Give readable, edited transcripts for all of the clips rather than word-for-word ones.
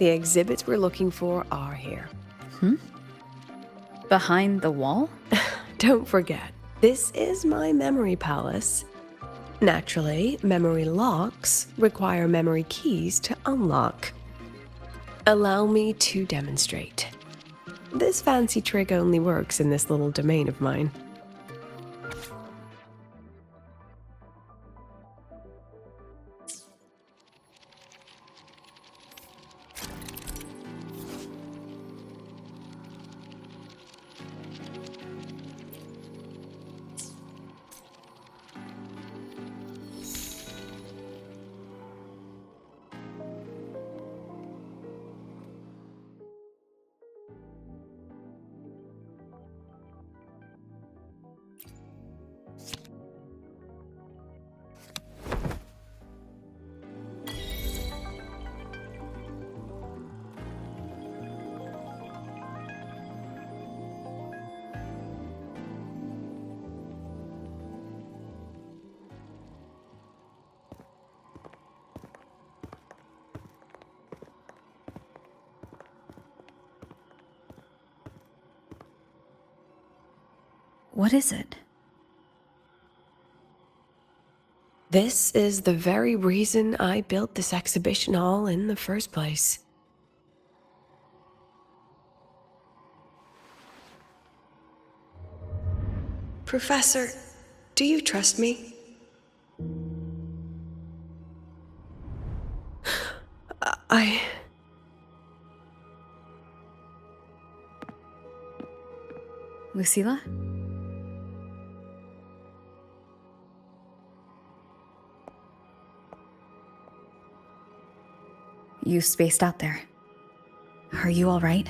The exhibits we're looking for are here. Behind the wall? Don't forget, this is my memory palace. Naturally, memory locks require memory keys to unlock. Allow me to demonstrate. This fancy trick only works in this little domain of mine. What is it? This is the very reason I built this exhibition hall in the first place. Professor, do you trust me? Lucilla? You spaced out there. Are you all right?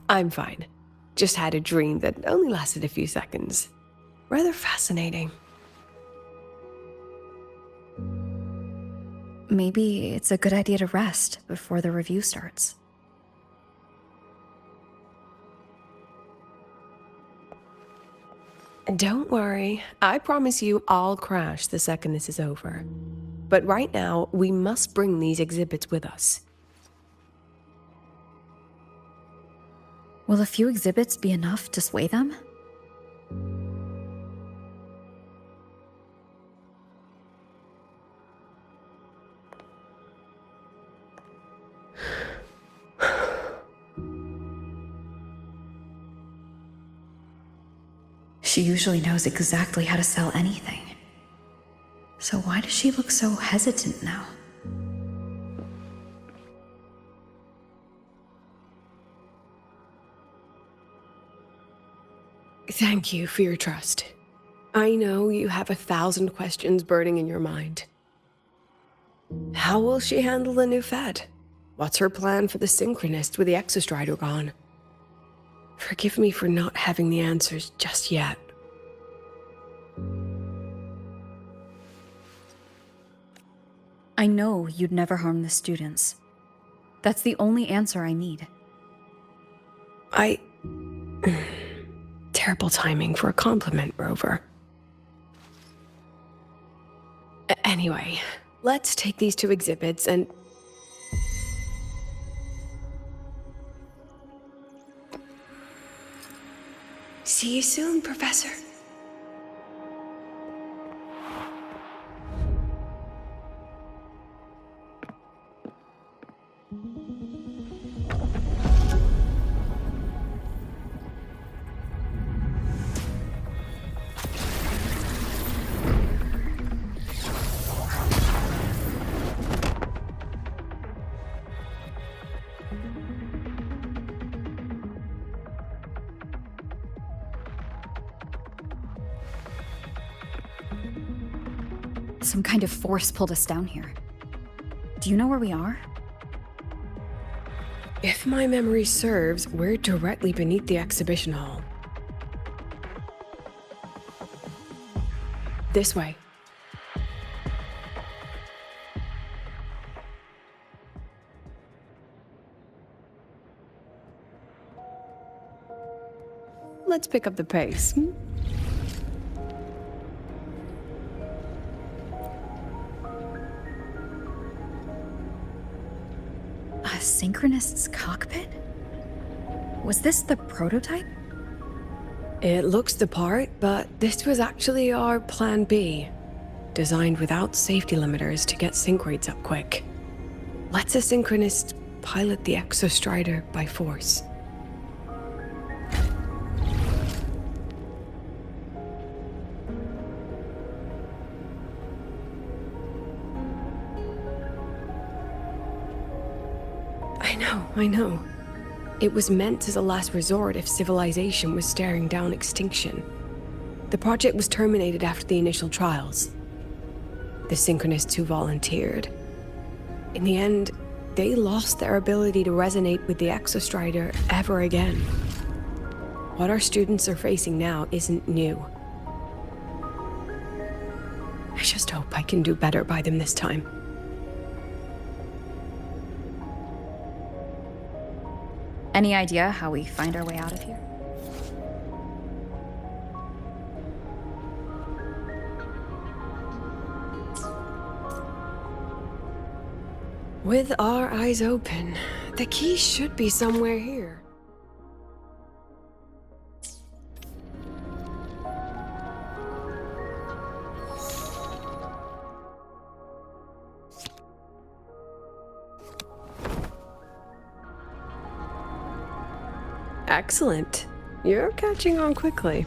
I'm fine. Just had a dream that only lasted a few seconds. Rather fascinating. Maybe it's a good idea to rest before the review starts. Don't worry. I promise you I'll crash the second this is over. But right now, we must bring these exhibits with us. Will a few exhibits be enough to sway them? She usually knows exactly how to sell anything. So why does she look so hesitant now? Thank you for your trust. I know you have 1,000 questions burning in your mind. How will she handle the new Fed? What's her plan for the Synchronist with the Exostrider gone? Forgive me for not having the answers just yet. I know you'd never harm the students. That's the only answer I need. Terrible timing for a compliment, Rover. Anyway, let's take these two exhibits and... See you soon, Professor. Some kind of force pulled us down here. Do you know where we are? If my memory serves, we're directly beneath the exhibition hall. This way. Let's pick up the pace. synchronist's cockpit? Was this the prototype? It looks the part, but this was actually our Plan B. Designed without safety limiters to get sync rates up quick. Lets a synchronist pilot the Exostrider by force. I know. It was meant as a last resort if civilization was staring down extinction. The project was terminated after the initial trials. The synchronists who volunteered, in the end, they lost their ability to resonate with the Exostrider ever again. What our students are facing now isn't new. I just hope I can do better by them this time. Any idea how we find our way out of here? With our eyes open, the key should be somewhere here. Excellent. You're catching on quickly.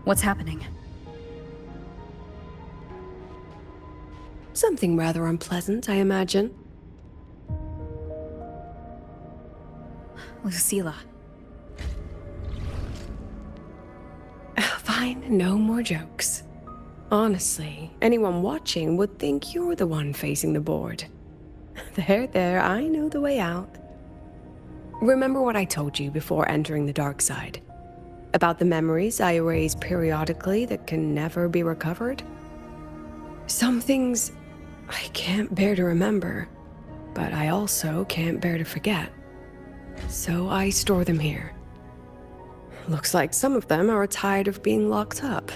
What's happening? Something rather unpleasant, I imagine. Lucilla. Fine, no more jokes. Honestly, anyone watching would think you're the one facing the board. There, I know the way out. Remember what I told you before entering the dark side? About the memories I erase periodically that can never be recovered? Some things I can't bear to remember, but I also can't bear to forget. So I store them here. Looks like some of them are tired of being locked up.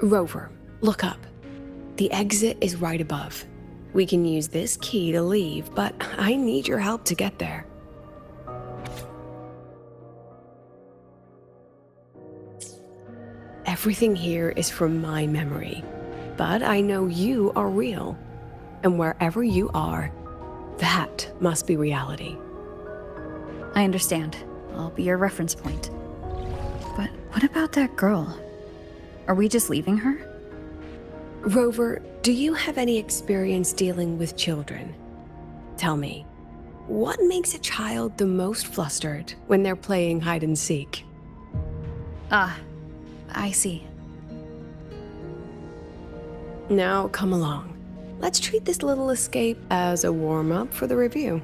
Rover, look up. The exit is right above. We can use this key to leave, but I need your help to get there. Everything here is from my memory, but I know you are real. And wherever you are, that must be reality. I understand. I'll be your reference point. But what about that girl? Are we just leaving her? Rover, do you have any experience dealing with children? Tell me, what makes a child the most flustered when they're playing hide and seek? Ah, I see. Now come along. Let's treat this little escape as a warm-up for the review.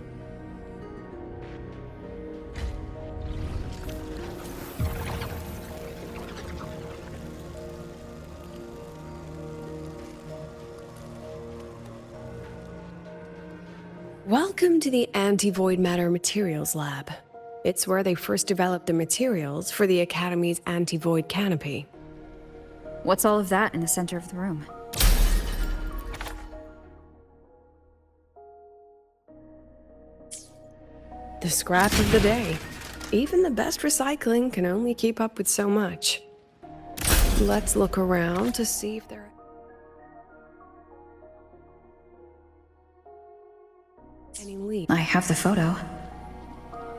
Welcome to the Anti-Void Matter Materials Lab. It's where they first developed the materials for the Academy's anti-void canopy. What's all of that in the center of the room? The scrap of the day. Even the best recycling can only keep up with so much. Let's look around to see if there are any leaks. I have the photo.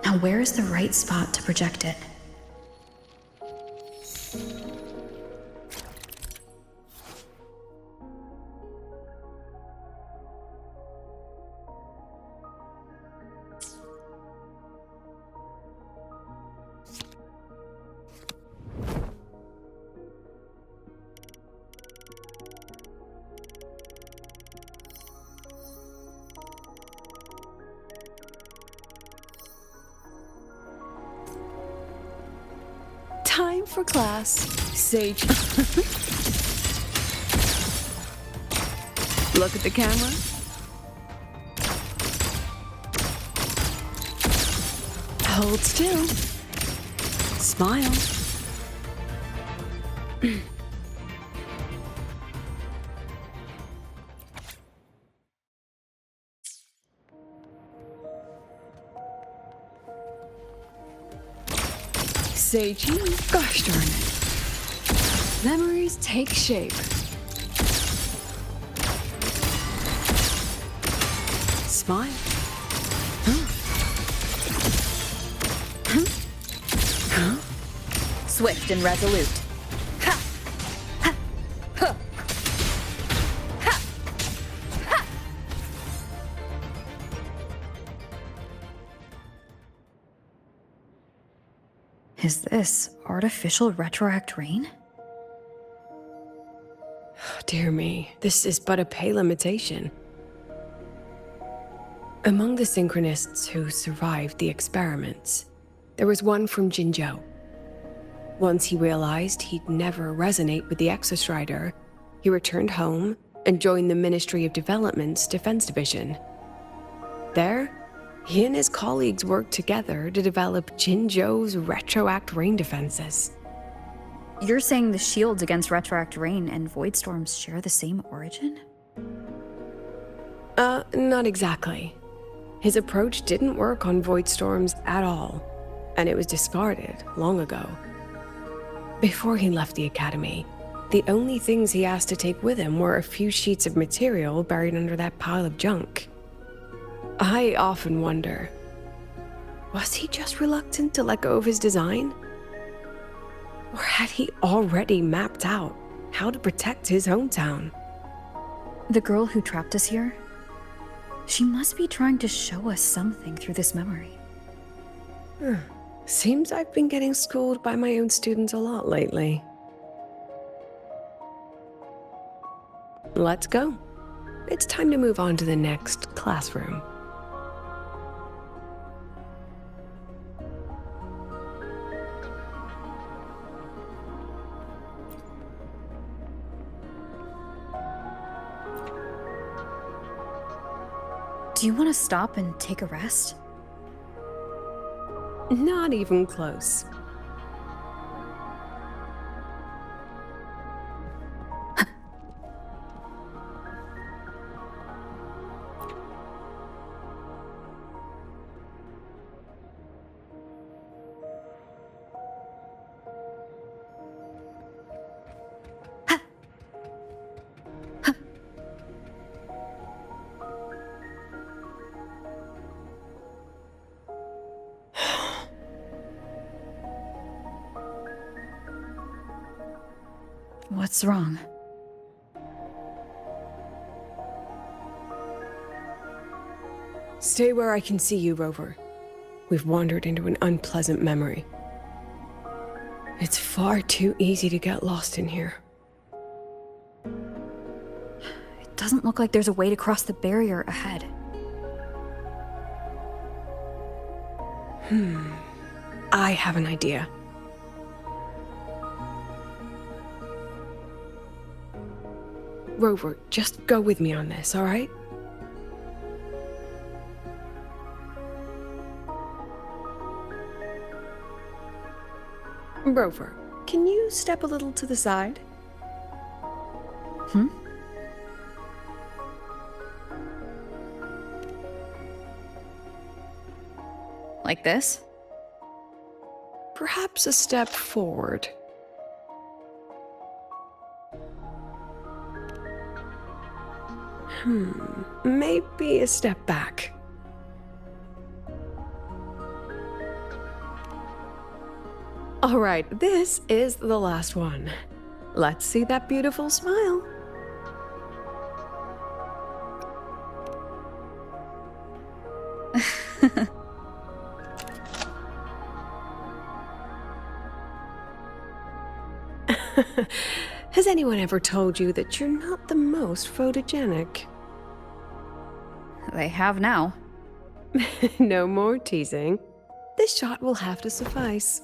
Now where is the right spot to project it? Time for class. Sage. Look at the camera. Hold still. Smile. Say cheese. Gosh darn it. Memories take shape. Smile. Swift and resolute. Ha! Ha! Huh! Ha! Ha! Is this artificial retroact rain? Dear me, this is but a pale imitation. Among the synchronists who survived the experiments, there was one from Jinzhou. Once he realized he'd never resonate with the Exostrider, he returned home and joined the Ministry of Development's Defense Division. There, he and his colleagues worked together to develop Jinzhou's retroact rain defenses. You're saying the shields against retroact rain and void storms share the same origin? Not exactly. His approach didn't work on void storms at all, and it was discarded long ago. Before he left the academy, the only things he asked to take with him were a few sheets of material buried under that pile of junk. I often wonder, was he just reluctant to let go of his design? Or had he already mapped out how to protect his hometown? The girl who trapped us here? She must be trying to show us something through this memory. Seems I've been getting schooled by my own students a lot lately. Let's go. It's time to move on to the next classroom. Do you want to stop and take a rest? Not even close. What's wrong? Stay where I can see you, Rover. We've wandered into an unpleasant memory. It's far too easy to get lost in here. It doesn't look like there's a way to cross the barrier ahead. I have an idea. Rover, just go with me on this, all right? Rover, can you step a little to the side? Like this? Perhaps a step forward. Maybe a step back. All right, this is the last one. Let's see that beautiful smile. Has anyone ever told you that you're not the most photogenic? They have now. No more teasing. This shot will have to suffice.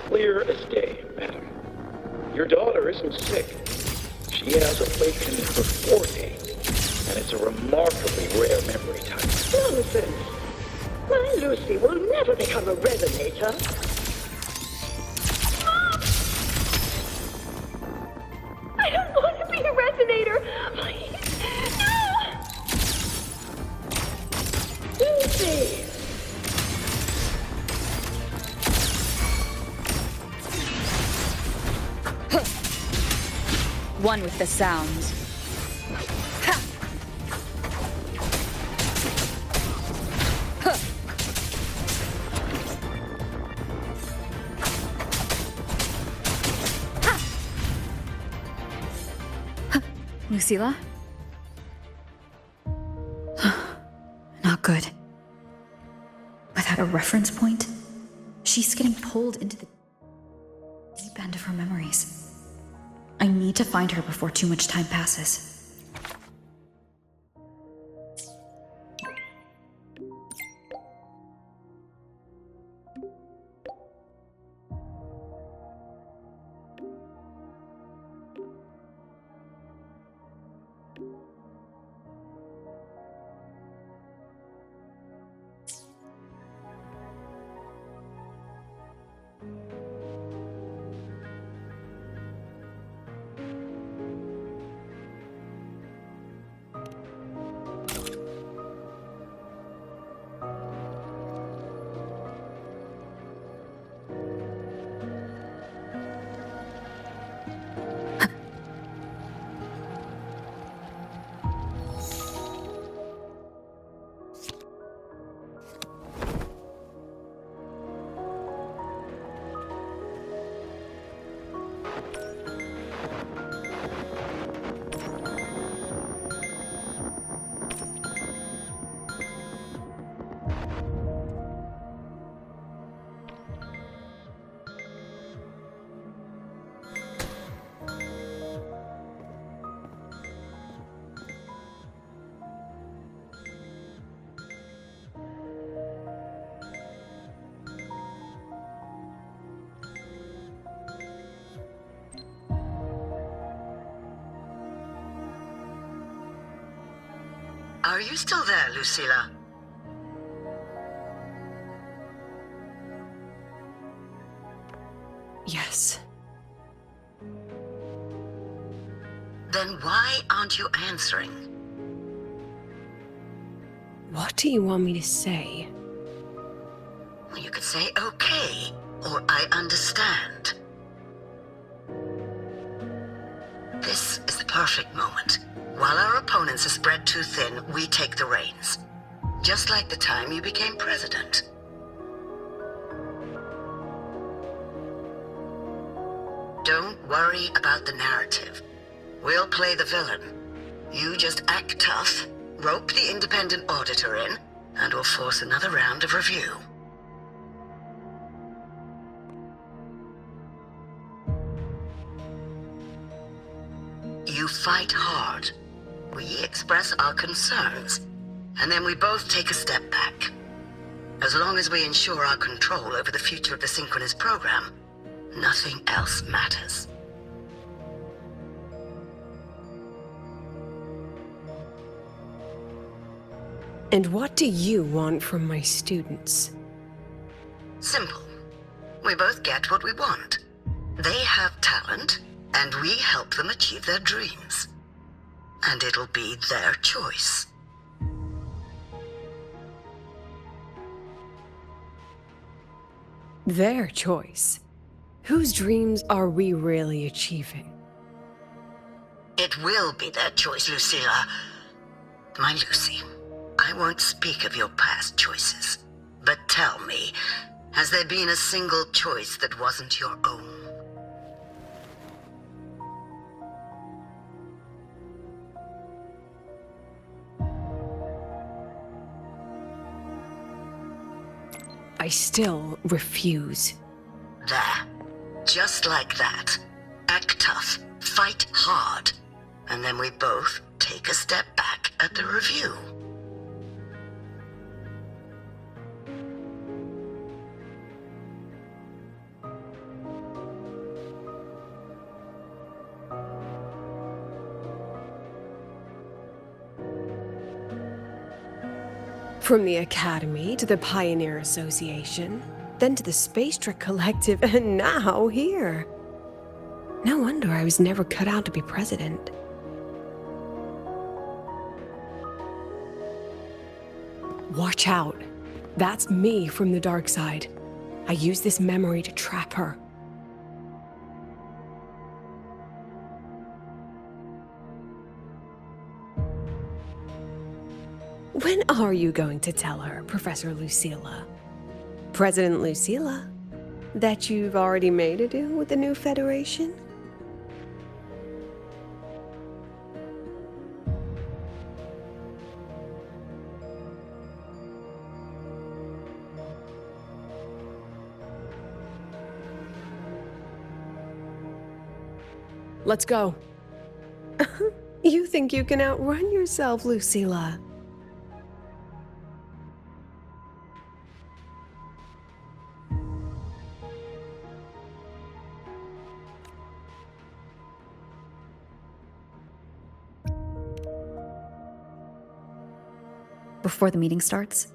Clear as day, madam. Your daughter isn't sick. She has awakened her forte, and it's a remarkably rare memory type. Nonsense. My Lucy will never become a resonator. I don't want to be a resonator. Please, no. Lucy. One with the sounds. Ha! Huh. Ha! Huh. Lucilla? Not good. Without a reference point, she's getting pulled into the deep end of her memories. I need to find her before too much time passes. Are you still there, Lucilla? Yes. Then why aren't you answering? What do you want me to say? Well, you could say okay, or I understand. This is the perfect moment. While our opponents are spread too thin, we take the reins. Just like the time you became president. Don't worry about the narrative. We'll play the villain. You just act tough, rope the independent auditor in, and we'll force another round of review. You fight hard. We express our concerns, and then we both take a step back. As long as we ensure our control over the future of the Synchronous program, nothing else matters. And what do you want from my students? Simple. We both get what we want. They have talent, and we help them achieve their dreams. And it'll be their choice. Their choice. Whose dreams are we really achieving? It will be their choice, Lucilla. My Lucy, I won't speak of your past choices. But tell me, has there been a single choice that wasn't your own? I still refuse. There. Just like that. Act tough. Fight hard. and then we both take a step back at the review. From the Academy to the Pioneer Association, then to the Space Trek Collective, and now here. No wonder I was never cut out to be president. Watch out. That's me from the dark side. I use this memory to trap her. When are you going to tell her, Professor Lucilla? President Lucilla? That you've already made a deal with the new Federation? Let's go. You think you can outrun yourself, Lucilla? Before the meeting starts,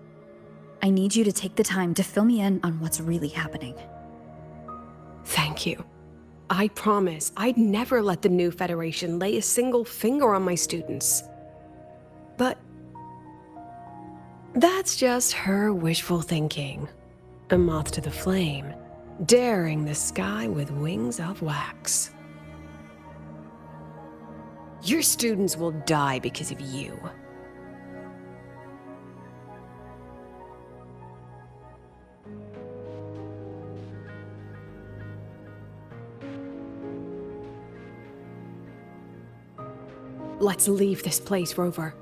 I need you to take the time to fill me in on what's really happening. Thank you. I promise I'd never let the new Federation lay a single finger on my students. But that's just her wishful thinking. A moth to the flame, daring the sky with wings of wax. Your students will die because of you. Let's leave this place, Rover.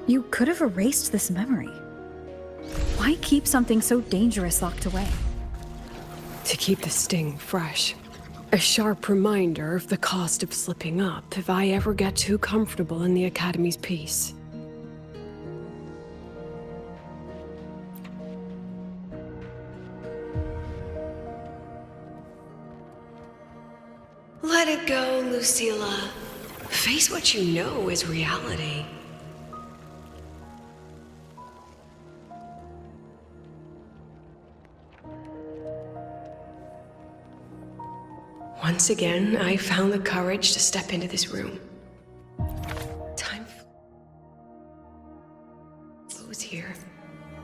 You could have erased this memory. Why keep something so dangerous locked away? To keep the sting fresh. A sharp reminder of the cost of slipping up if I ever get too comfortable in the Academy's peace. Let it go, Lucilla. Face what you know is reality. Once again, I found the courage to step into this room. Time flows here.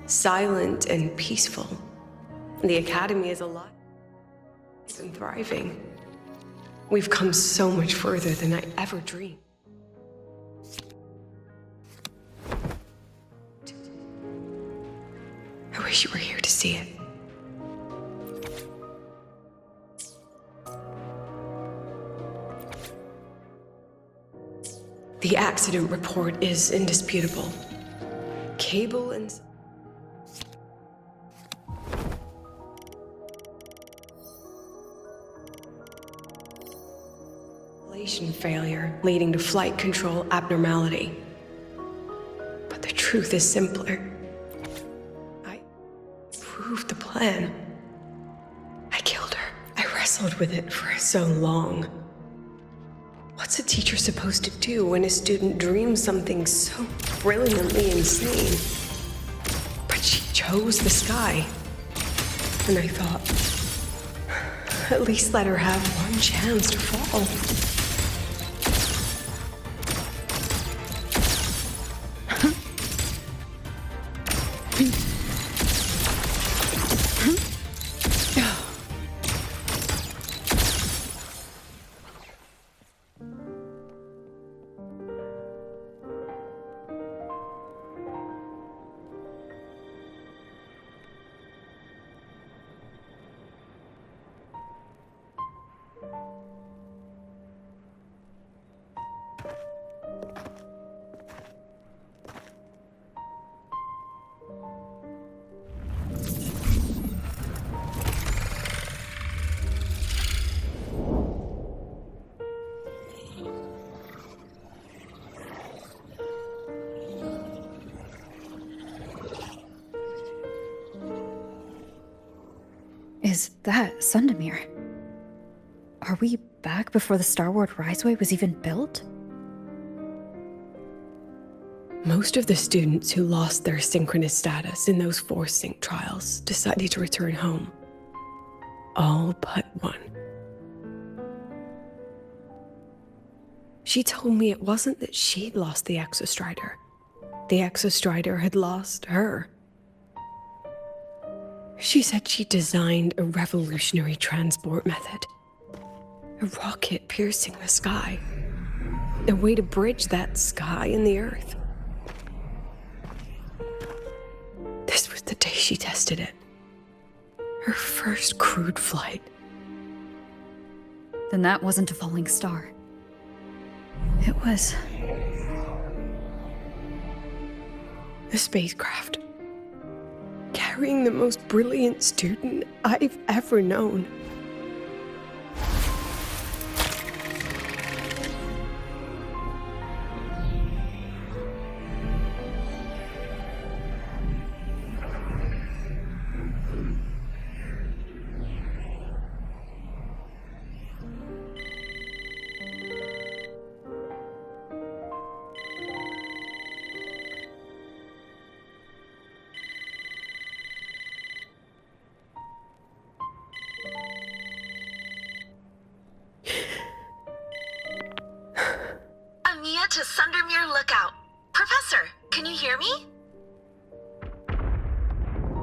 Silent and peaceful. The Academy is alive and thriving. We've come so much further than I ever dreamed. I wish you were here to see it. The accident report is indisputable. Cable and... failure leading to flight control abnormality. But the truth is simpler. I proved the plan. I killed her. I wrestled with it for so long. What's a teacher supposed to do when a student dreams something so brilliantly insane? But she chose the sky. And I thought, at least let her have one chance to fall. is that, Sundamir? Are we back before the Starward Riseway was even built? Most of the students who lost their synchronous status in those force sync trials decided to return home. All but one. She told me it wasn't that she'd lost the Exostrider. The Exostrider had lost her. She said she designed a revolutionary transport method. A rocket piercing the sky. A way to bridge that sky and the Earth. This was the day she tested it. Her first crewed flight. Then that wasn't a falling star. It was... a spacecraft. Carrying the most brilliant student I've ever known. Ania to Sundermere Lookout. Professor, can you hear me?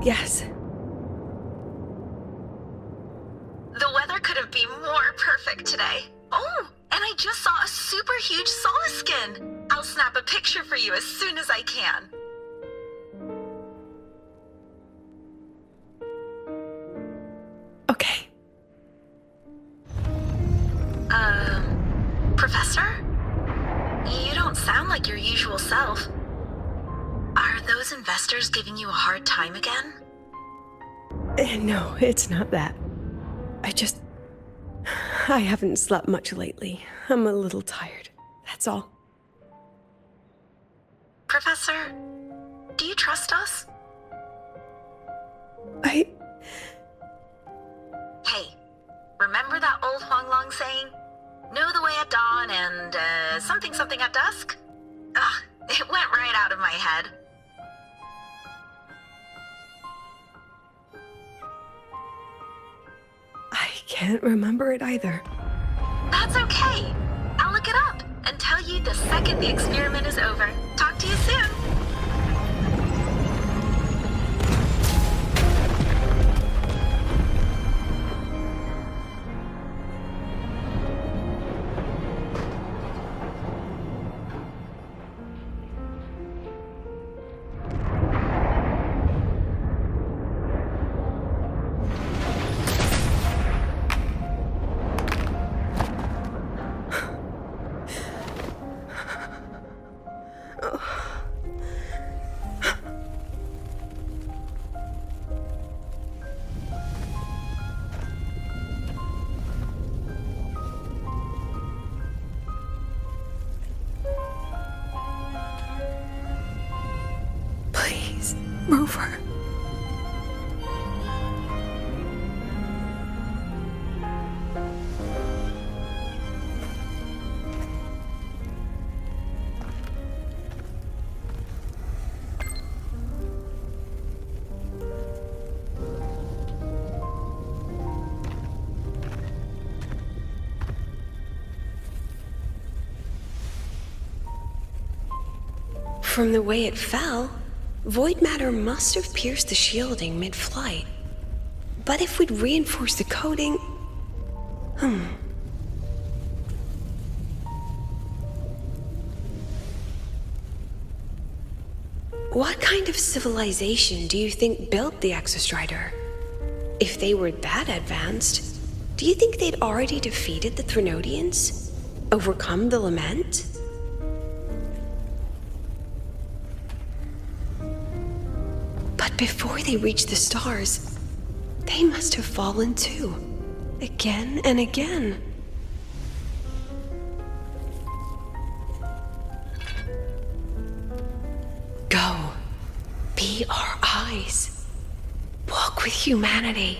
Yes. The weather couldn't be more perfect today. Oh, and I just saw a super huge Solace skin. I'll snap a picture for you as soon as I can. Okay. Professor? You don't sound like your usual self. Are those investors giving you a hard time again? No, it's not that. I haven't slept much lately. I'm a little tired. That's all. Professor, do you trust us? I... Hey, remember that old Huanglong saying? Know the way at dawn and, something at dusk? Ugh, it went right out of my head. I can't remember it either. That's okay. I'll look it up and tell you the second the experiment is over. Talk to you soon. Please, Rover. From the way it fell, void matter must have pierced the shielding mid-flight. But if we'd reinforced the coating... What kind of civilization do you think built the Exostrider? If they were that advanced, do you think they'd already defeated the Threnodians? Overcome the Lament? But before they reached the stars, they must have fallen too. Again and again. Go. Be our eyes. Walk with humanity.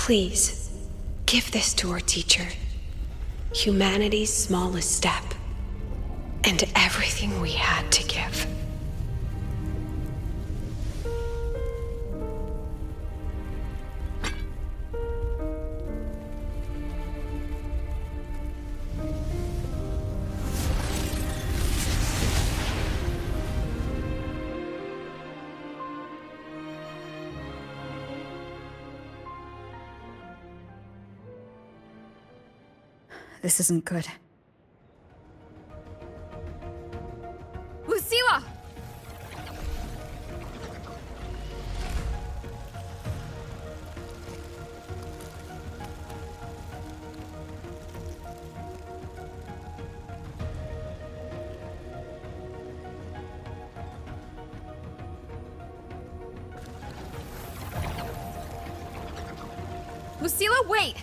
Please, give this to our teacher. Humanity's smallest step, and everything we had to give. This isn't good. Lucilla! Lucilla, wait!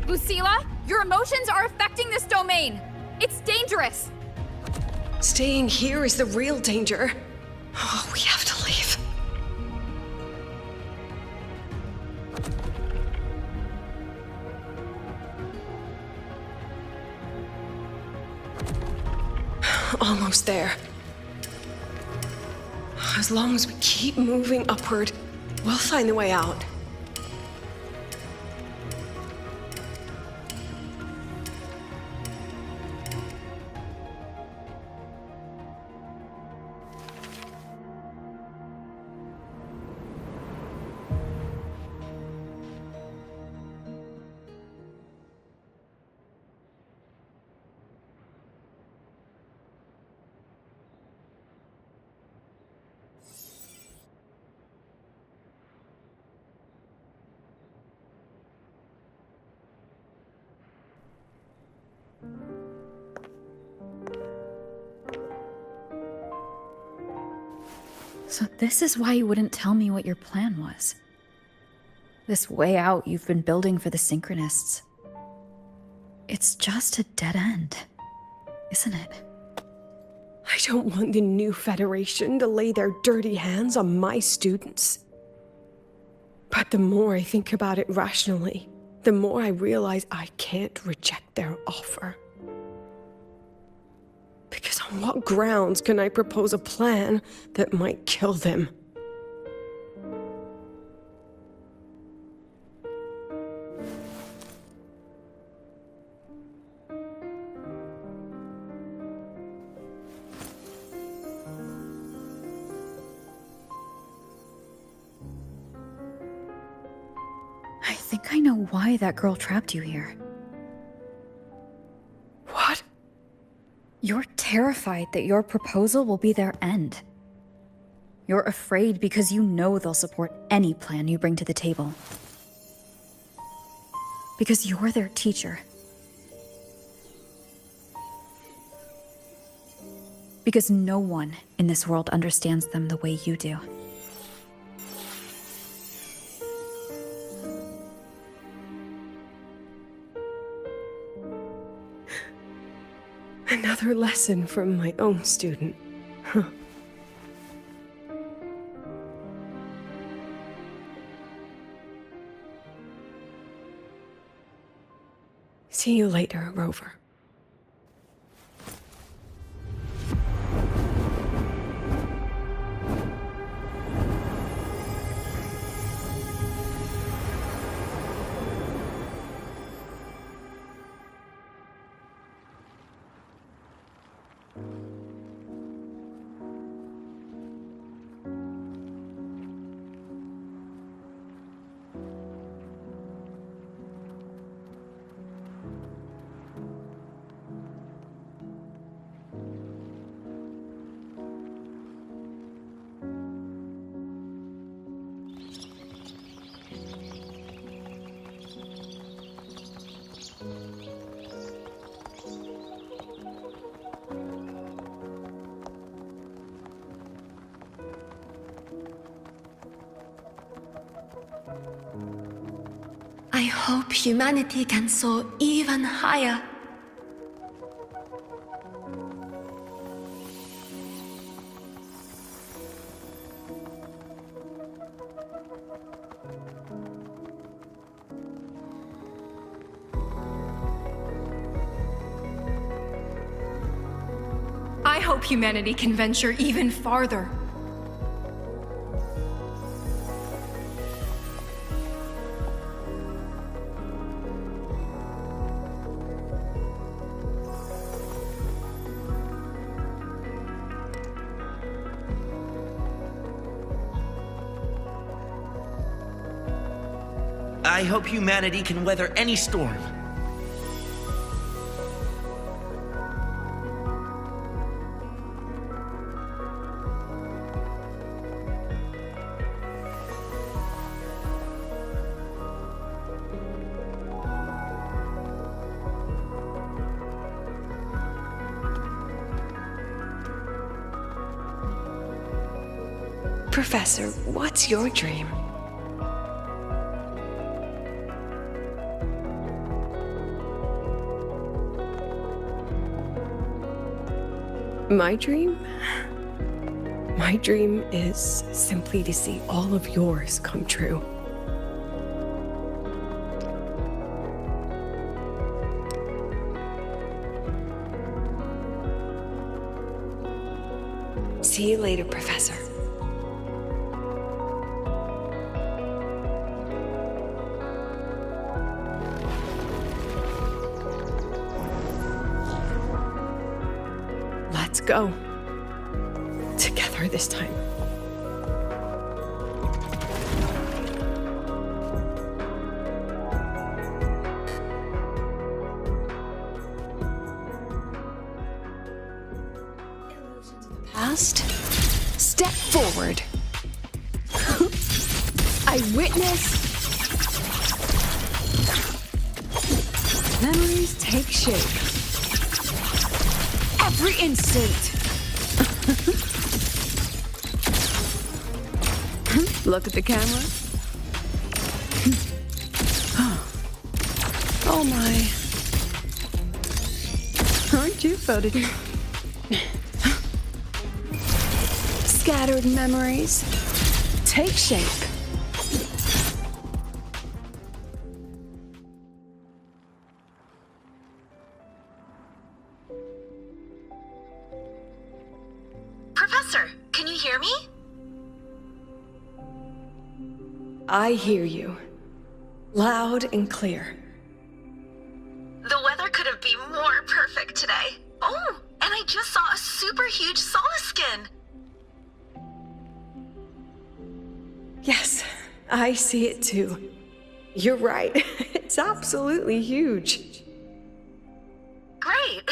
Lucilla, your emotions are affecting this domain. It's dangerous. Staying here is the real danger. Oh, we have to leave. Almost there. As long as we keep moving upward, we'll find the way out. So this is why you wouldn't tell me what your plan was. This way out you've been building for the Synchronists. It's just a dead end, isn't it? I don't want the new Federation to lay their dirty hands on my students. But the more I think about it rationally, the more I realize I can't reject their offer. Because on what grounds can I propose a plan that might kill them? I think I know why that girl trapped you here. What? You're terrified that your proposal will be their end. You're afraid because you know they'll support any plan you bring to the table. Because you're their teacher. Because no one in this world understands them the way you do. Another lesson from my own student. Huh. See you later, Rover. I hope humanity can soar even higher. I hope humanity can venture even farther. I hope humanity can weather any storm. Professor, what's your dream? My dream? My dream is simply to see all of yours come true. See you later, Professor. Let's go. Together this time. Illusions of the past. Step forward. I witness. Memories take shape. Every instant. Look at the camera. Oh my. Aren't you photogenic? Scattered memories take shape. Professor, can you hear me? I hear you. Loud and clear. The weather couldn't be more perfect today. Oh, and I just saw a super huge Solaskin. Yes, I see it too. You're right. It's absolutely huge. Great.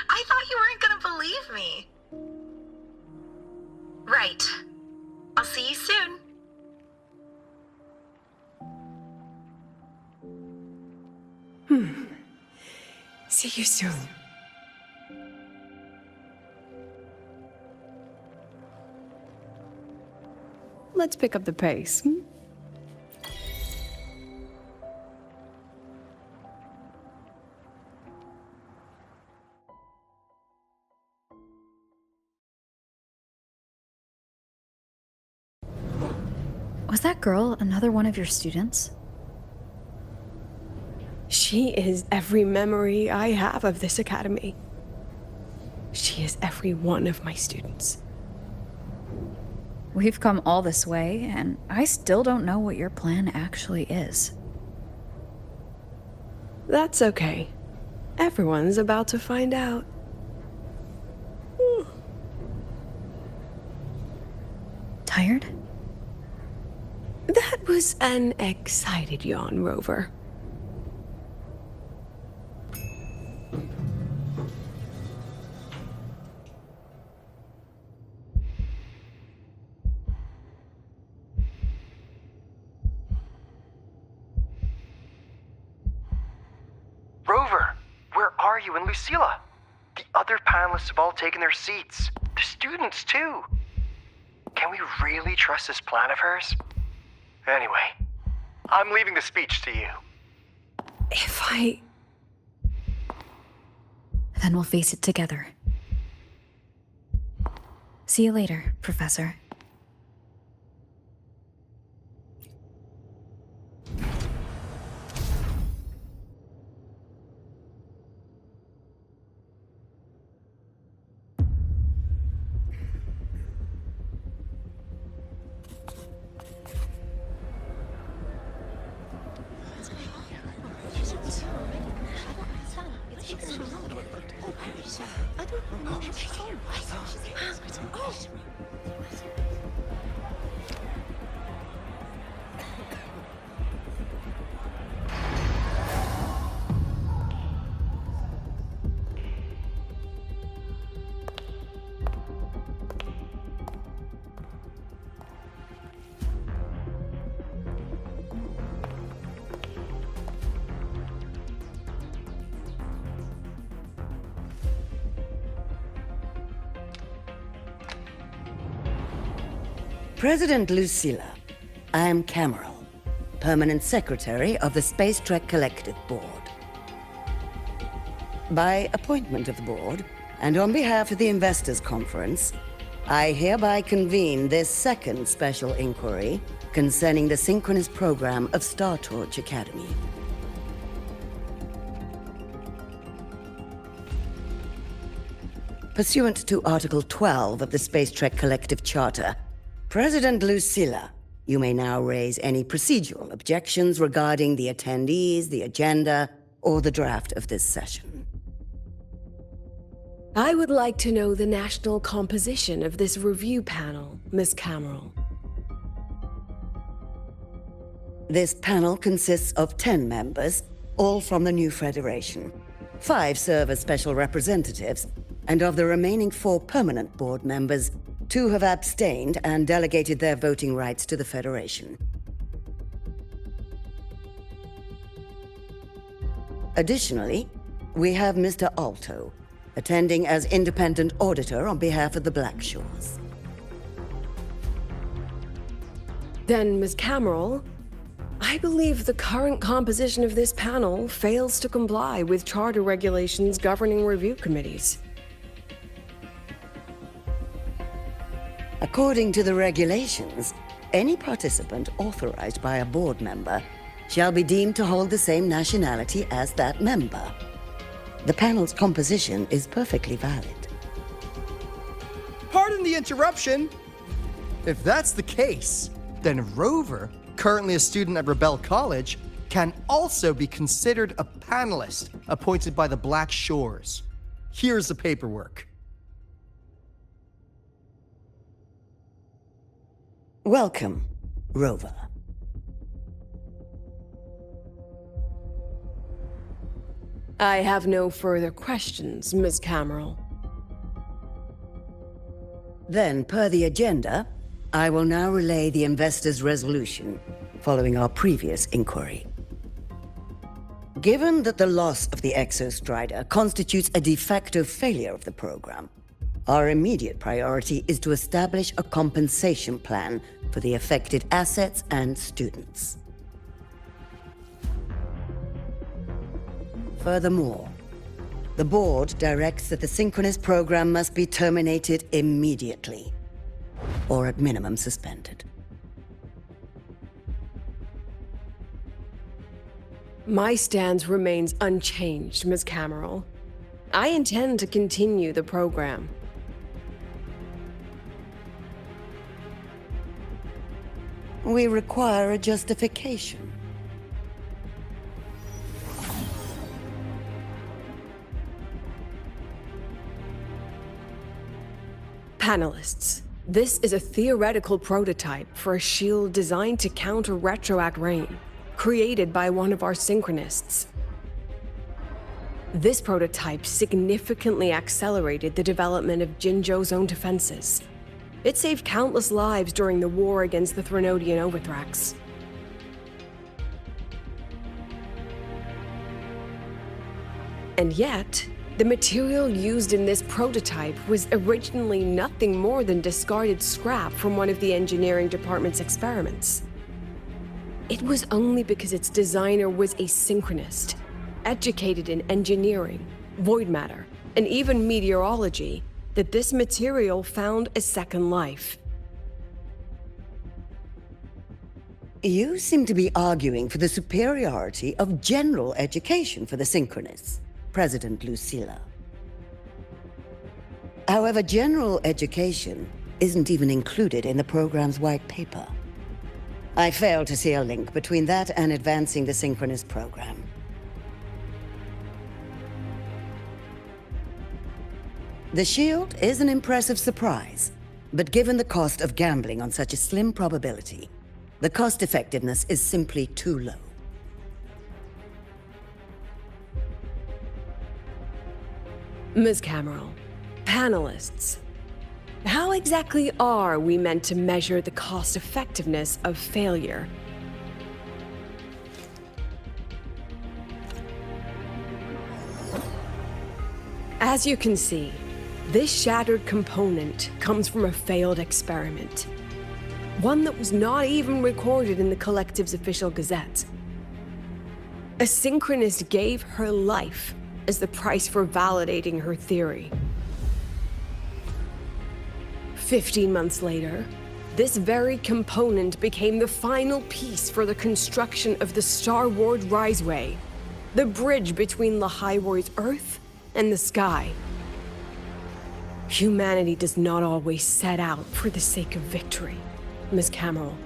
I thought you weren't gonna believe me. Right. I'll see you soon. See you soon. Let's pick up the pace. Was that girl another one of your students? She is every memory I have of this academy. She is every one of my students. We've come all this way, and I still don't know what your plan actually is. That's okay. Everyone's about to find out. Tired? That was an excited yawn, Rover. Rover, where are you and Lucilla? The other panelists have all taken their seats. The students, too. Can we really trust this plan of hers? Anyway, I'm leaving the speech to you. If I... Then we'll face it together. See you later, Professor. President Lucilla, I am Cameron, Permanent Secretary of the Space Trek Collective Board. By appointment of the Board, and on behalf of the Investors Conference, I hereby convene this second special inquiry concerning the synchronous program of Star Torch Academy. Pursuant to Article 12 of the Space Trek Collective Charter, President Lucilla, you may now raise any procedural objections regarding the attendees, the agenda, or the draft of this session. I would like to know the national composition of this review panel, Miss Cameron. This panel consists of 10 members, all from the new Federation. 5 serve as special representatives, and of the remaining 4 permanent board members, 2 have abstained and delegated their voting rights to the Federation. Additionally, we have Mr. Alto, attending as independent auditor on behalf of the Blackshores. Then, Ms. Cameron, I believe the current composition of this panel fails to comply with charter regulations governing review committees. According to the regulations, any participant authorized by a board member shall be deemed to hold the same nationality as that member. The panel's composition is perfectly valid. Pardon the interruption. If that's the case, then Rover, currently a student at Rebel College, can also be considered a panelist appointed by the Black Shores. Here's the paperwork. Welcome, Rover. I have no further questions, Ms. Cameron. Then, per the agenda, I will now relay the investors' resolution following our previous inquiry. Given that the loss of the Exostrider constitutes a de facto failure of the program, our immediate priority is to establish a compensation plan for the affected assets and students. Furthermore, the board directs that the synchronous program must be terminated immediately, or at minimum suspended. My stance remains unchanged, Ms. Cameron. I intend to continue the program. We require a justification. Panelists, this is a theoretical prototype for a shield designed to counter retroact rain, created by one of our synchronists. This prototype significantly accelerated the development of Jinzhou's own defenses. It saved countless lives during the war against the Threnodian Overthrax. And yet, the material used in this prototype was originally nothing more than discarded scrap from one of the engineering department's experiments. It was only because its designer was a synchronist, educated in engineering, void matter, and even meteorology, that this material found a second life. You seem to be arguing for the superiority of general education for the Synchronists, President Lucilla. However, general education isn't even included in the program's white paper. I fail to see a link between that and advancing the Synchronist program. The shield is an impressive surprise, but given the cost of gambling on such a slim probability, the cost-effectiveness is simply too low. Ms. Cameron, panelists, how exactly are we meant to measure the cost-effectiveness of failure? As you can see, this shattered component comes from a failed experiment. One that was not even recorded in the Collective's official gazette. A synchronist gave her life as the price for validating her theory. 15 months later, this very component became the final piece for the construction of the Star Ward Riseway, the bridge between Lahaiwar's Earth and the sky. Humanity does not always set out for the sake of victory, Ms. Cameron.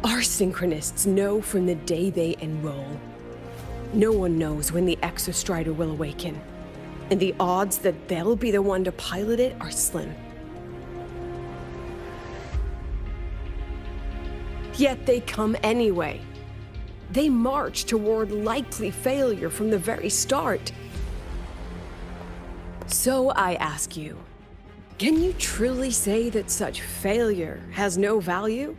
Our synchronists know from the day they enroll. No one knows when the Exostrider will awaken, and the odds that they'll be the one to pilot it are slim. Yet they come anyway. They march toward likely failure from the very start. So I ask you, can you truly say that such failure has no value?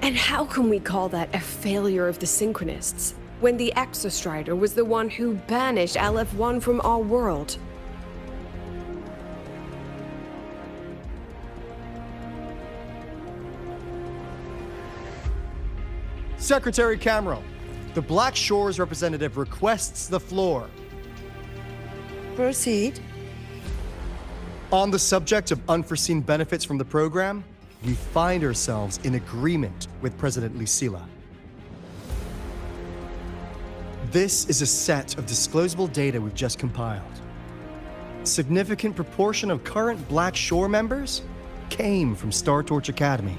And how can we call that a failure of the Synchronists, when the Exostrider was the one who banished LF1 from our world? Secretary Cameron, the Black Shores representative requests the floor. Proceed. On the subject of unforeseen benefits from the program, we find ourselves in agreement with President Lucilla. This is a set of disclosable data we've just compiled. Significant proportion of current Black Shore members came from Star Torch Academy.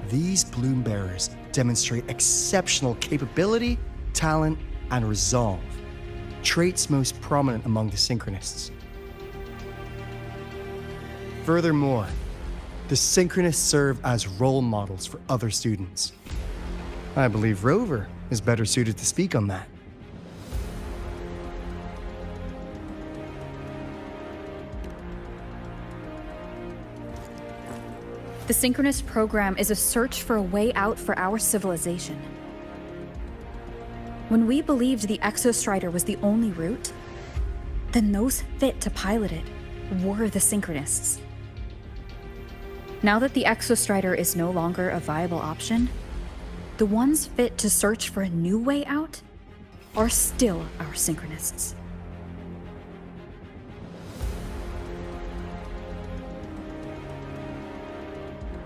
These Bloom Bearers demonstrate exceptional capability, talent, and resolve, traits most prominent among the Synchronists. Furthermore, the Synchronists serve as role models for other students. I believe Rover is better suited to speak on that. The Synchronist program is a search for a way out for our civilization. When we believed the Exostrider was the only route, then those fit to pilot it were the Synchronists. Now that the Exostrider is no longer a viable option, the ones fit to search for a new way out are still our Synchronists.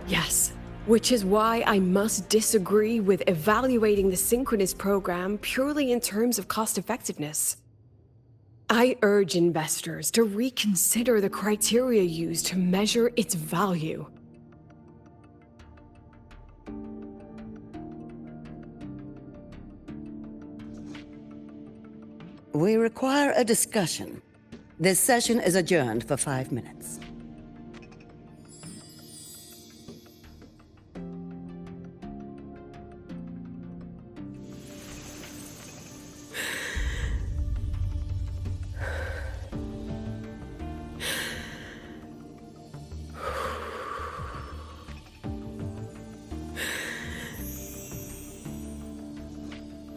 Yes, which is why I must disagree with evaluating the Synchronist program purely in terms of cost-effectiveness. I urge investors to reconsider the criteria used to measure its value. We require a discussion. This session is adjourned for 5 minutes.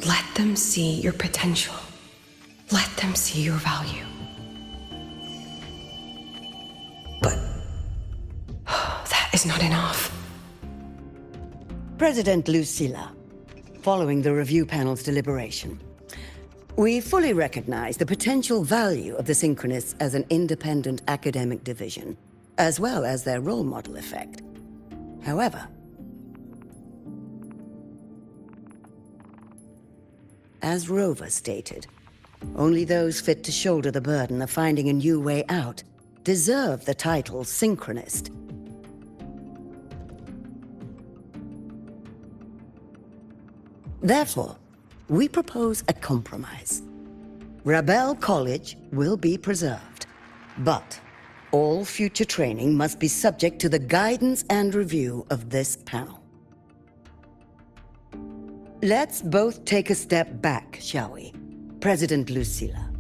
Let them see your potential. Let them see your value. But that is not enough. President Lucilla, following the review panel's deliberation, we fully recognize the potential value of the Synchronists as an independent academic division, as well as their role model effect. However, as Rover stated, only those fit to shoulder the burden of finding a new way out deserve the title Synchronist. Therefore, we propose a compromise. Rebel College will be preserved, but all future training must be subject to the guidance and review of this panel. Let's both take a step back, shall we? President Lucilla.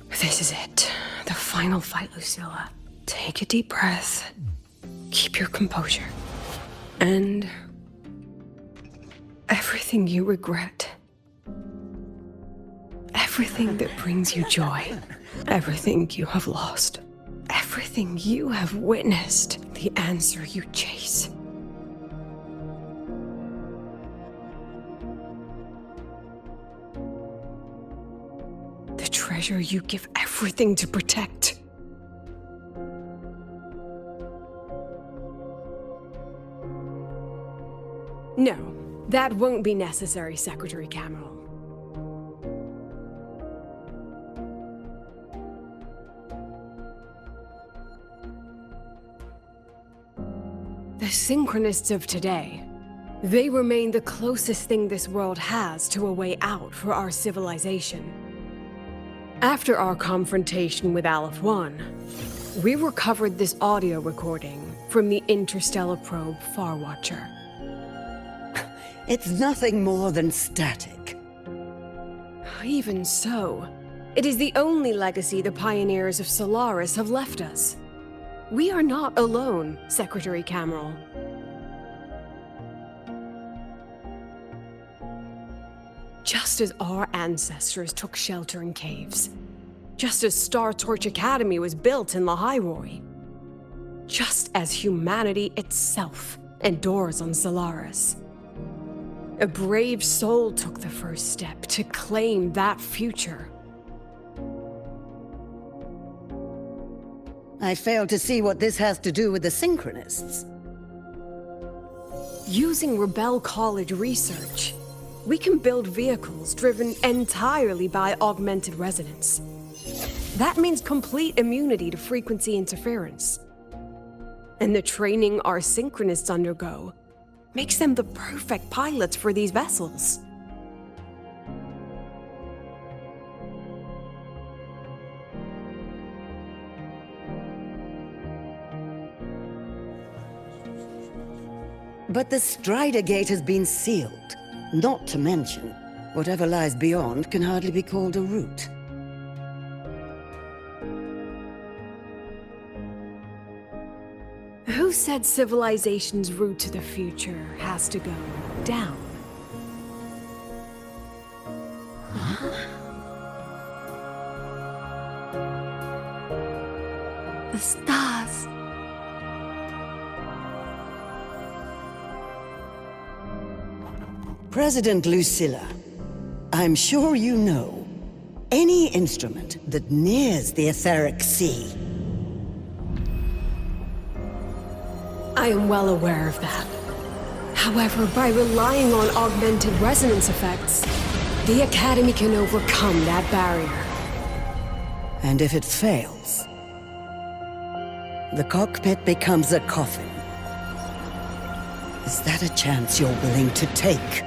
This is it. The final fight, Lucilla. Take a deep breath. Keep your composure. And everything you regret. Everything that brings you joy. Everything you have lost. Everything you have witnessed. The answer you chase. The treasure you give everything to protect. No, that won't be necessary, Secretary Cameron. The Synchronists of today, they remain the closest thing this world has to a way out for our civilization. After our confrontation with Aleph 1, we recovered this audio recording from the interstellar probe Farwatcher. It's nothing more than static. Even so, it is the only legacy the pioneers of Solaris have left us. We are not alone, Secretary Cameron. Just as our ancestors took shelter in caves, just as Star Torch Academy was built in Lahiroi, just as humanity itself endures on Solaris, a brave soul took the first step to claim that future. I fail to see what this has to do with the Synchronists. Using Rebel College research, we can build vehicles driven entirely by augmented resonance. That means complete immunity to frequency interference. And the training our Synchronists undergo makes them the perfect pilots for these vessels. But the Strider Gate has been sealed. Not to mention, whatever lies beyond can hardly be called a route. Who said civilization's route to the future has to go down? The stars. President Lucilla, I'm sure you know, any instrument that nears the etheric sea. I am well aware of that. However, by relying on augmented resonance effects, the Academy can overcome that barrier. And if it fails, the cockpit becomes a coffin. Is that a chance you're willing to take?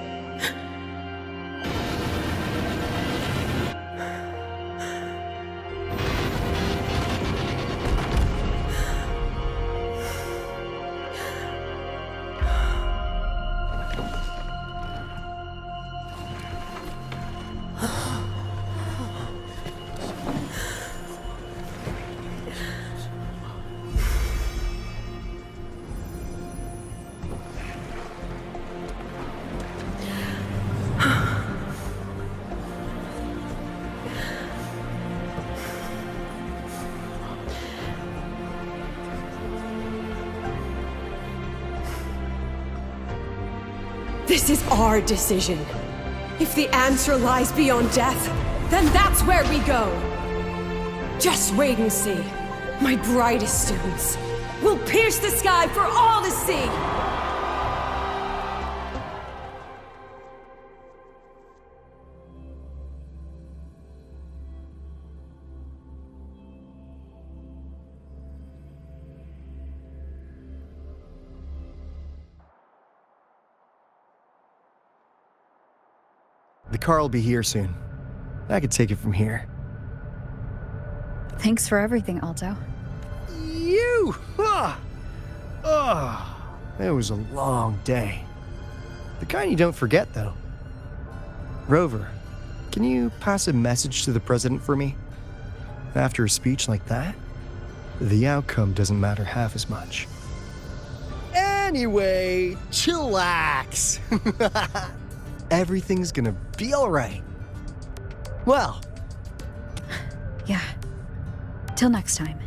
This is our decision. If the answer lies beyond death, then that's where we go. Just wait and see. My brightest students will pierce the sky for all to see. The car will be here soon. I could take it from here. Thanks for everything, Alto. You! It was a long day. The kind you don't forget, though. Rover, can you pass a message to the president for me? After a speech like that, the outcome doesn't matter half as much. Anyway, chillax. Everything's gonna be all right. Well, Yeah. Till next time.